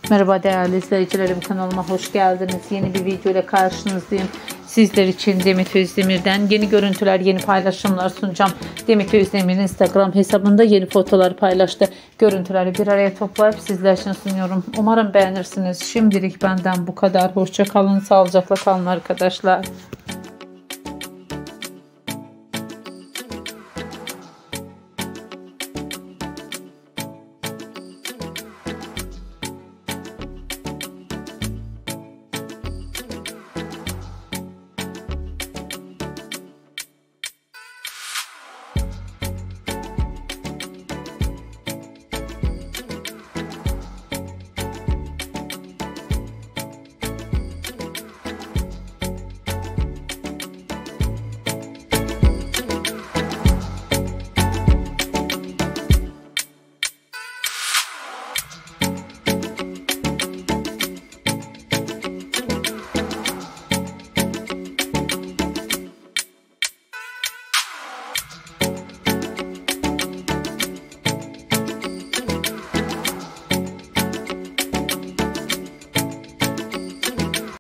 Merhaba değerli izleyicilerim, kanalıma hoş geldiniz. Yeni bir video ile karşınızdayım. Sizler için Demet Özdemir'den yeni görüntüler, yeni paylaşımlar sunacağım. Demet Özdemir Instagram hesabında yeni fotoğraflar paylaştı. Görüntüleri bir araya toplayıp sizler için sunuyorum. Umarım beğenirsiniz. Şimdilik benden bu kadar. Hoşça kalın, sağlıcakla kalın arkadaşlar.